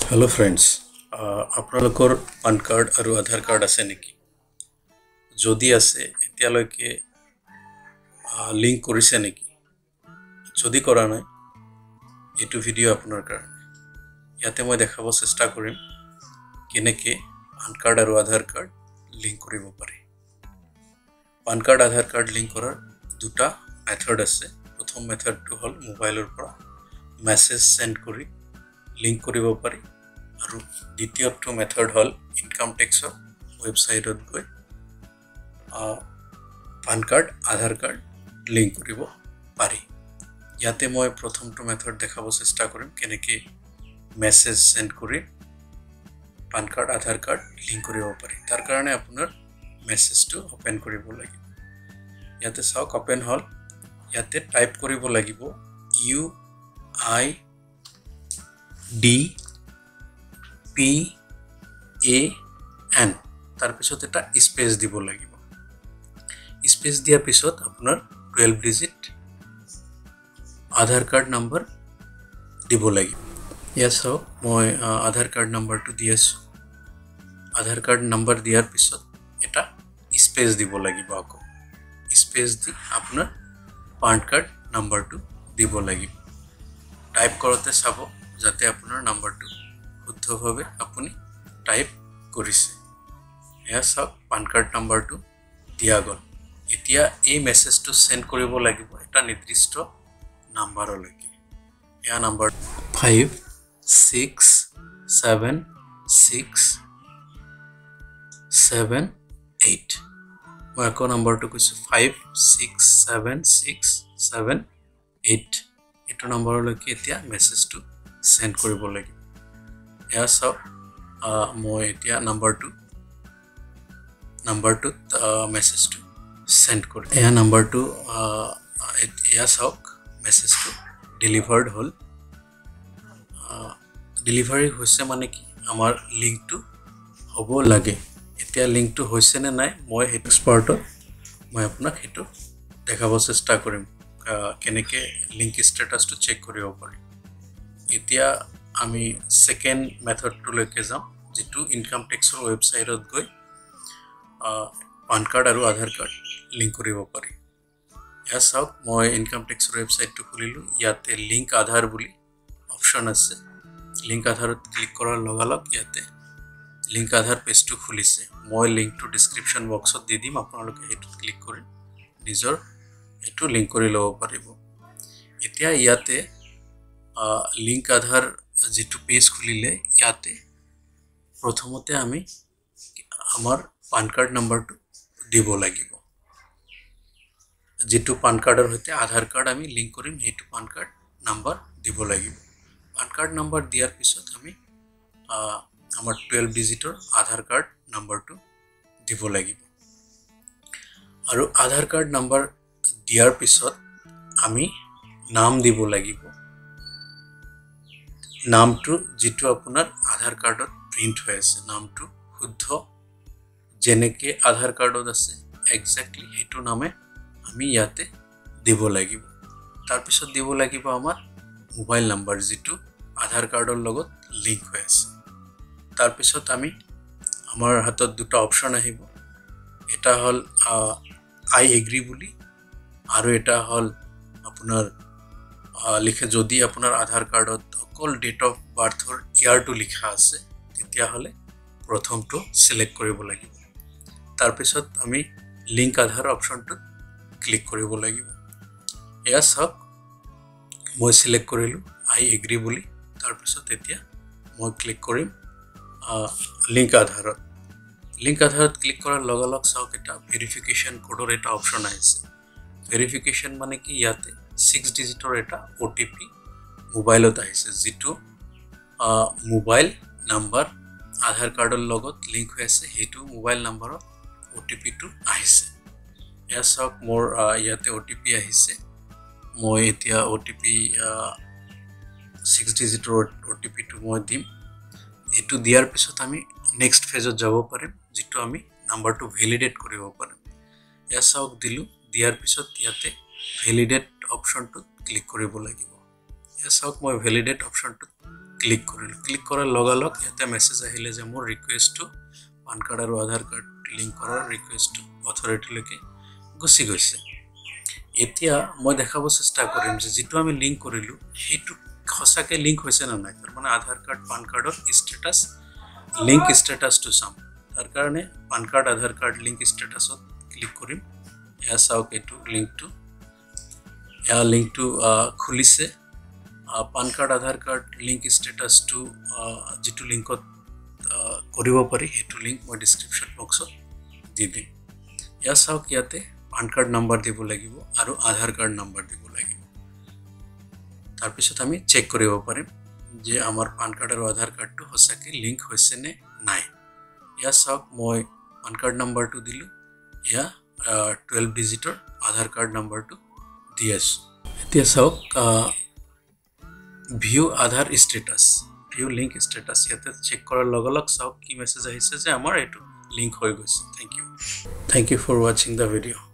Hello friends आपनलोकर PAN card और Aadhaar card आसे नेकी जदि आसे एतियालैके लिंक करिसे नेकी जदि करा नाय एटु भिडिओ आपनार कारणे याते मैं देखाब चेष्टा करिम केनेके पान कार्ड और आधार कार्ड लिंक करिब पारि। PAN card Aadhaar card link करार दुटा मेथड आसे। प्रथम मेथडटु हल मोबाइलर परा मेसेज सेंड करि लिंक करिब पारि और द्वितीयটো मेथड हल इनकाम टैक्सर वेबसाइटत गई PAN card Aadhaar card link करिब पारि। याते मैं प्रथमটো मेथड देखाब चेष्टा करिम केनेके मेसेज सेंड करि PAN card Aadhaar card link करिब पारि। तार कारणे आपुनार मेसेजटो ओपन करिब लागिब। याते साওক ओपन हल। याते टाइप करिब लागिब UIDPAN तार पिছত एटा स्पेस দিব লাগিব। स्पेस दिया पिছত আপোনাৰ 12 डिजिट आधार कार्ड नंबर দিব লাগিব। ইয়াত চাওক মই आधार कार्ड नंबरটো দি আছো। आधार कार्ड नंबर দিয়াৰ পিছত এটা স্পেস দিব লাগিব। আকৌ স্পেস দি আপোনাৰ पान कार्ड नंबरটো দিব লাগিব। टाइप करते চাব যাতে আপোনাৰ नंबरটো শুদ্ধভাৱে আপুনি টাইপ কৰিছে। এয়া চাওক पान कार्ड नंबरটো দিয়া গল। এতিয়া এই মেছেজটো সেন্ড কৰিব লাগিব এটা নিৰ্দিষ্ট নাম্বাৰলৈকে। এয়া নাম্বাৰ 567678। মই আকৌ নাম্বাৰটো কৈছো 567678। এটো নাম্বাৰলৈকে এতিয়া মেছেজটো সেন্ড কৰিব লাগিব। এয়া চাওক মই এতিয়া নাম্বাৰটোত মেছেজটো सेंड कर यह नंबर टू या साওক मेसेजटो डिलिभार्ड हल। डिलिभारी होइसे माने कि आमार लिंकटो हबो लागे। एतिया लिंकटो होइसे ने नाय মই एक्सपर्टत मैं आपनाक हेतु देखाब चेष्टा करिम केनेके लिंक स्टेटासटो चेक करिब पारि। एतिया आमी सेकेंड मेथडटो लैके जाम जेतु इनकाम टैक्सर वेबसाइटत गई पान कार्ड और आधार कार्ड लिंक करिब पारि। या साওক मैं इनकाम टैक्सर वेबसाइटटो खुलिलु। याते लिंक आधार बुली ऑप्शन आछे। लिंक आधारत क्लिक करार लगालग याते लिंक आधार पेजटो खुलिसे। मैं लिंकटो डिस्क्रिप्शन बक्सत दि दिम आपनालोके हेतुत क्लिक करि निजर एटु लिंक करि लब पारिब। एतिया याते लिंक आधार जेतु पेज खुलिले याते प्रथमते आमी आमार पान कार्ड नंबरटो দিব লাগিব। जेतु पान कार्डर होते आधार कार्ड आमी लिंक करिम हेतु पान कार्ड नंबर দিব লাগিব। पान कार्ड नंबर दियार पिছত आमी आमार 12 डिजिटर आधार कार्ड नंबरटो দিব লাগিব। আৰু आधार कार्ड नंबर दियार पिছত आमी नाम দিব লাগিব। नामटो जेतु आपनार आधार कार्डत प्रिंट হৈ আছে नामटो শুদ্ধ जेनेके आधार कार्डत আছে एक्जेक्टली हेतु नामे आमी याते দিব লাগিব। तार पिছত দিব লাগিব आमार मोबाइल नंबर जेतु आधार कार्डर लगत लिंक হৈ আছে। तार पिছত आमी आमार हातत दुटा ऑप्शन आहिब। एटा हल आई एग्री बुली और एटा हल आपनार लिखे जदि आपनार आधार कार्डत अकल डेट ऑफ बार्थर इयारटो लिखा আছে তেতিয়া হলে प्रथमটো सिलेक्ट करिब লাগিব। तार पिছত आमी लिंक आधार ऑप्शनটো क्लिक करिब লাগিব। या साওক মই सिलेक्ट करिलु आई एग्री बुली। तार पिছত এতিয়া মই क्लिक करिम लिंक आधारत। लिंक आधारत क्लिक करार लगालग साওক এটা वेरिफिकेशन कोडर এটা ऑप्शन आइছে। वेरिफिकेशन माने कि याते 6 डिजिटर এটা ओटीपी मोबाइलत आइছে जेतु मोबाइल नंबर आधार कार्डर लगत लिंक হৈ আছে हेतु मोबाइल नंबरत ओटीपी टू आइছে। या साওক मोर याते ओटीपी आइছে। মই এতিয়া ओटीपी 6 डिजिटर ओटीपी टू মই দিম। एटु दियार पिছত आमी नेक्स्ट फेजत যাব পাৰিম जेतु आमी नंबरटो ভ্যালিডেট কৰিব পাৰিম। या साওক दिलु दियार पिছত याते ভ্যালিডেট ऑप्शनटो क्लिक কৰিব লাগিব। या साওক মই ভ্যালিডেট ऑप्शनटो ক্লিক কৰিলোঁ ক্লিক কৰাৰ লগালগ ইয়াতে মেছেজ আহিলে যে মোৰ ৰিকুৱেষ্টটো পান কাৰ্ড আৰু আধাৰ কাৰ্ড লিংক কৰাৰ ৰিকুৱেষ্টটো অথৰিটিলৈকে গুচি গৈছে এতিয়া মই দেখাব চেষ্টা কৰিম যে যেটো আমি লিংক কৰিলোঁ সেইটো সঁচাকৈ লিংক হৈছে না নাই মানে আধাৰ কাৰ্ড পান কাৰ্ডৰ ষ্টেটাছ লিংক ষ্টেটাছটো চাম তাৰ কাৰণে পান কাৰ্ড আধাৰ কাৰ্ড লিংক ষ্টেটাছত ক্লিক কৰিম এয়া চাওক এইটো লিংকটো খুলিছে পান কাৰ্ড আধাৰ কাৰ্ড লিংক ষ্টেটাছটো যেটো লিংকত কৰিব পাৰি সেইটো লিংক মই ডেসক্ৰিপচন বক্সত দি দিম এয়া চাওক ইয়াতে পান কাৰ্ড নাম্বাৰ দিব লাগিব আৰু আধাৰ কাৰ্ড নাম্বাৰ দিব লাগিব তাৰ পিছত আমি চেক কৰিব পাৰিম যে আমাৰ পান কাৰ্ড আৰু আধাৰ কাৰ্ডটো সঁচাকৈ লিংক হৈছে নে নাই এয়া চাওক মই পান কাৰ্ড নাম্বাৰটো দিলোঁ এয়া 12 ডিজিটৰ আধাৰ কাৰ্ড নাম্বাৰটো দি আছোঁ এতিয়া চাওক ভিউ আধাৰ ষ্টেটাছ ভিউ লিংক ষ্টেটাছ ইয়াতে চেক কৰাৰ লগালগ চাওক কি মেছেজ আহিছে যে আমাৰ এইটো লিংক হৈ গৈছে থ্যাংক ইউ ফৰ ৱাচিং দ্য ভিডিঅ'